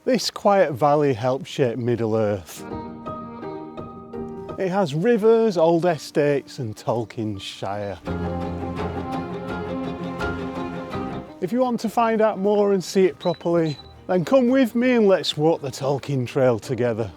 This quiet valley helps shape Middle Earth. It has rivers, old estates and Tolkien's Shire. If you want to find out more and see it properly, then come with me and let's walk the Tolkien Trail together.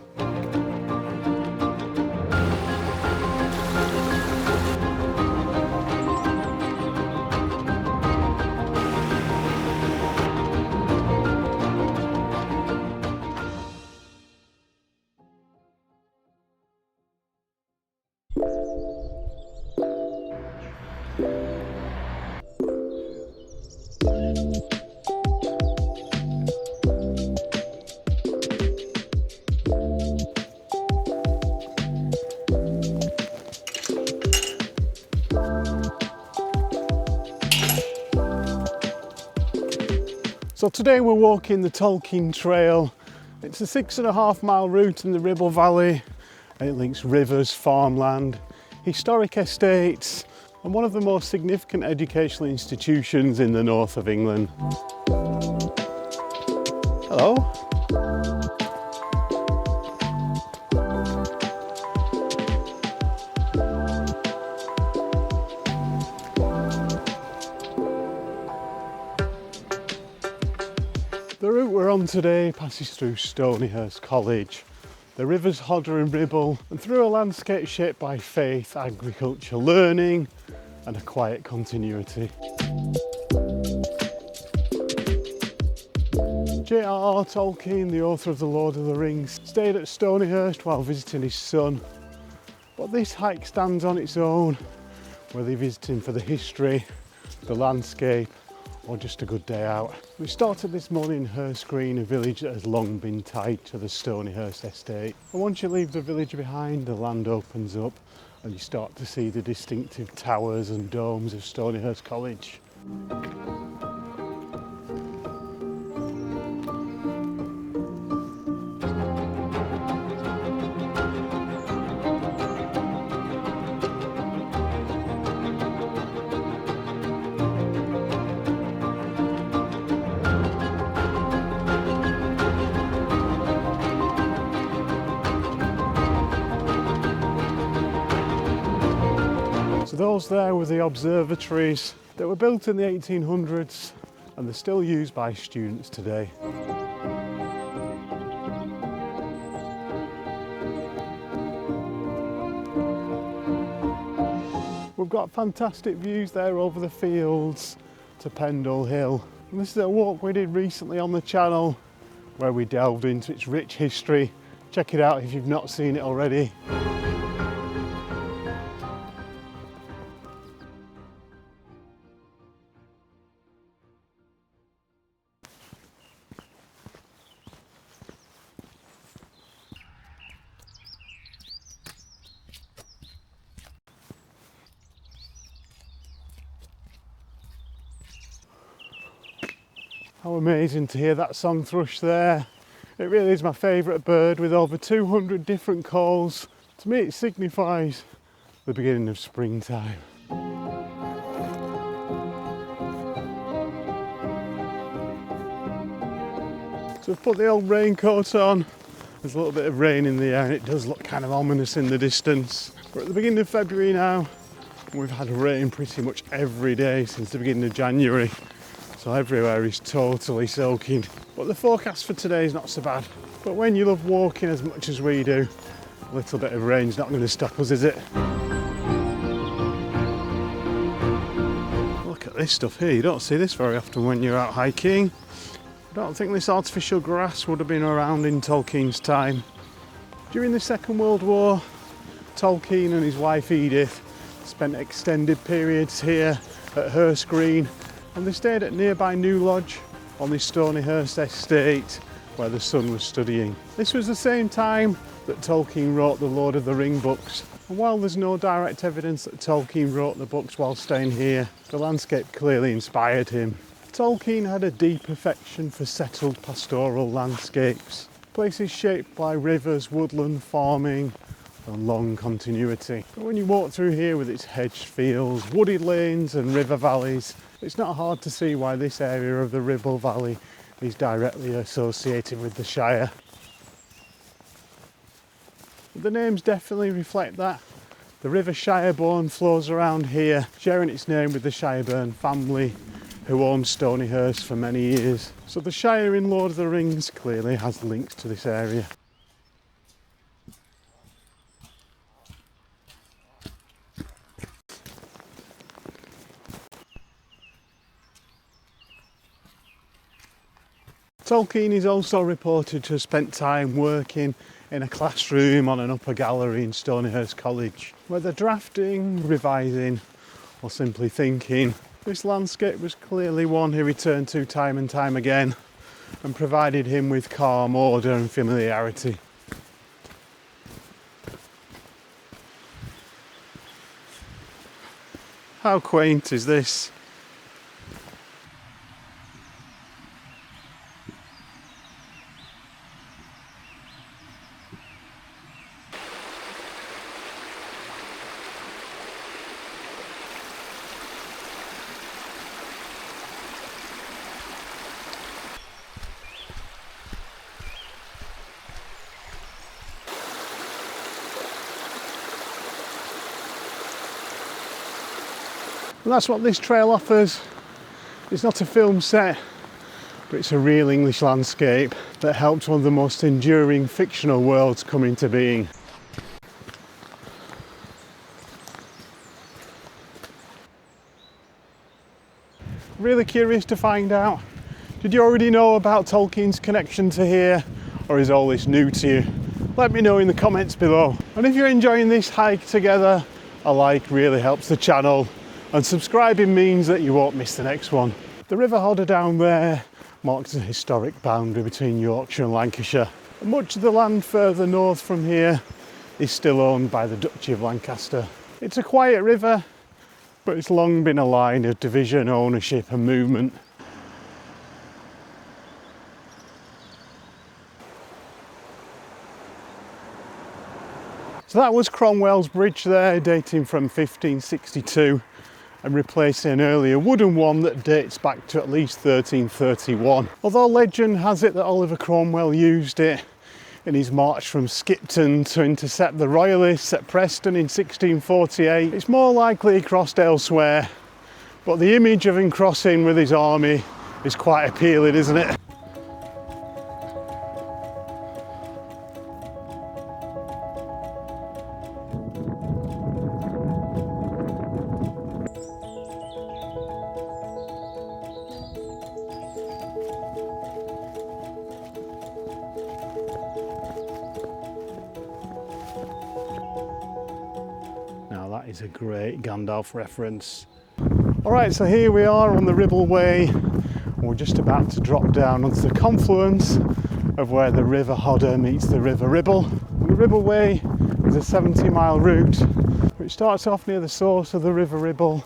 So today we're walking the Tolkien Trail. It's a 6.5 mile route in the Ribble Valley. It links rivers, farmland, historic estates and one of the most significant educational institutions in the north of England. Hello. The route we're on today passes through Stonyhurst College, the rivers Hodder and Ribble, and through a landscape shaped by faith, agriculture, learning and a quiet continuity. J.R.R. Tolkien, the author of The Lord of the Rings, stayed at Stonyhurst while visiting his son, but this hike stands on its own, whether you're visiting for the history, the landscape or just a good day out. We started this morning in Hurst Green, a village that has long been tied to the Stonyhurst estate. And once you leave the village behind, the land opens up and you start to see the distinctive towers and domes of Stonyhurst College. So those there were the observatories that were built in the 1800s and they're still used by students today. We've got fantastic views there over the fields to Pendle Hill. And this is a walk we did recently on the channel where we delved into its rich history. Check it out if you've not seen it already. How amazing to hear that song thrush there. It really is my favourite bird with over 200 different calls. To me it signifies the beginning of springtime. So I've put the old raincoat on. There's a little bit of rain in the air and it does look kind of ominous in the distance. We're at the beginning of February now and we've had rain pretty much every day since the beginning of January. So everywhere is totally soaking. But the forecast for today is not so bad. But when you love walking as much as we do, a little bit of rain's not going to stop us, is it? Look at this stuff here. You don't see this very often when you're out hiking. I don't think this artificial grass would have been around in Tolkien's time. During the Second World War, Tolkien and his wife Edith spent extended periods here at Hurst Green. And they stayed at nearby New Lodge on the Stonyhurst estate where the son was studying. This was the same time that Tolkien wrote the Lord of the Ring books. And while there's no direct evidence that Tolkien wrote the books while staying here, the landscape clearly inspired him. Tolkien had a deep affection for settled pastoral landscapes, places shaped by rivers, woodland, farming and long continuity. But when you walk through here with its hedged fields, wooded lanes and river valleys, it's not hard to see why this area of the Ribble Valley is directly associated with the Shire. The names definitely reflect that. The River Shireburn flows around here, sharing its name with the Shireburn family, who owned Stonyhurst for many years. So the Shire in Lord of the Rings clearly has links to this area. Tolkien is also reported to have spent time working in a classroom on an upper gallery in Stonyhurst College. Whether drafting, revising or simply thinking, this landscape was clearly one he returned to time and time again and provided him with calm, order and familiarity. How quaint is this? And that's what this trail offers. It's not a film set, but it's a real English landscape that helped one of the most enduring fictional worlds come into being. Really curious to find out, did you already know about Tolkien's connection to here, or is all this new to you? Let me know in the comments below. And if you're enjoying this hike together, a like really helps the channel, and subscribing means that you won't miss the next one. The River Hodder down there marks a historic boundary between Yorkshire and Lancashire. And much of the land further north from here is still owned by the Duchy of Lancaster. It's a quiet river, but it's long been a line of division, ownership and movement. So that was Cromwell's bridge there, dating from 1562. And replacing an earlier wooden one that dates back to at least 1331. Although legend has it that Oliver Cromwell used it in his march from Skipton to intercept the Royalists at Preston in 1648, it's more likely he crossed elsewhere, but the image of him crossing with his army is quite appealing, isn't it? That is a great Gandalf reference. Alright, so here we are on the Ribble Way. We're just about to drop down onto the confluence of where the River Hodder meets the River Ribble. And the Ribble Way is a 70-mile route which starts off near the source of the River Ribble,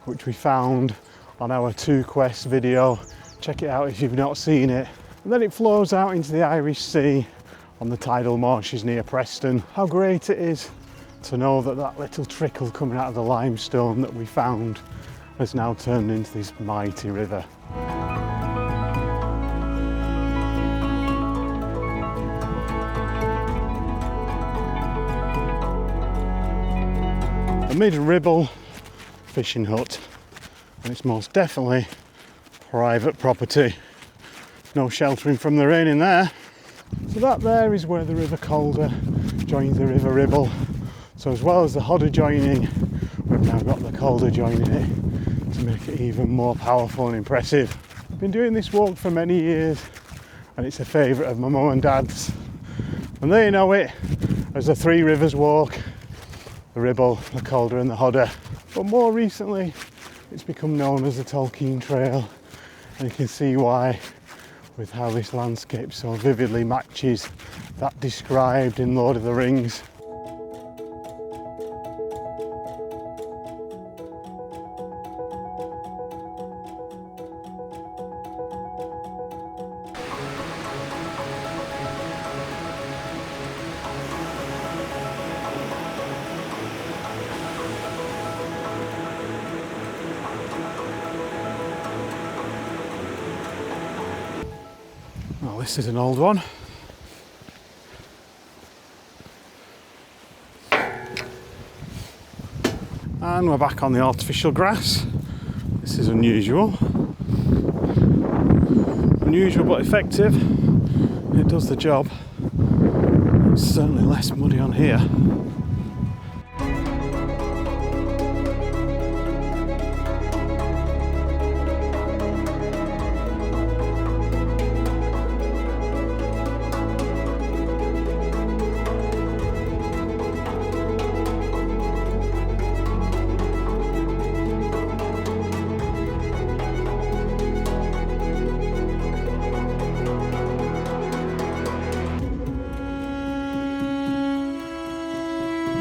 which we found on our 2 Quests video. Check it out if you've not seen it. And then it flows out into the Irish Sea on the tidal marshes near Preston. How great it is to know that that little trickle coming out of the limestone that we found has now turned into this mighty river. Amid Ribble fishing hut, and it's most definitely private property. No sheltering from the rain in there. So that there is where the River Calder joins the River Ribble. So as well as the Hodder joining, we've now got the Calder joining it to make it even more powerful and impressive. I've been doing this walk for many years and it's a favourite of my mum and dad's. And they know it as the Three Rivers Walk, the Ribble, the Calder and the Hodder. But more recently it's become known as the Tolkien Trail, and you can see why with how this landscape so vividly matches that described in Lord of the Rings. this is an old one. And we're back on the artificial grass. This is unusual. Unusual but effective. It does the job. It's certainly less muddy on here.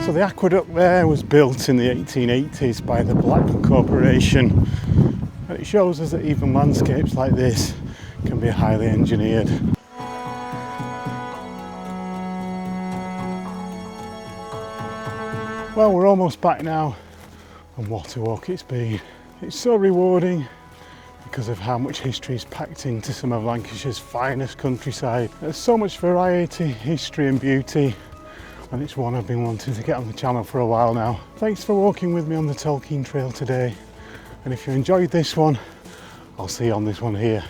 So the aqueduct there was built in the 1880s by the Blackburn Corporation, and it shows us that even landscapes like this can be highly engineered. Well, we're almost back now, and what a walk it's been. It's so rewarding because of how much history is packed into some of Lancashire's finest countryside. There's so much variety, history and beauty, and it's one I've been wanting to get on the channel for a while now. Thanks for walking with me on the Tolkien Trail today, and if you enjoyed this one, I'll see you on this one here.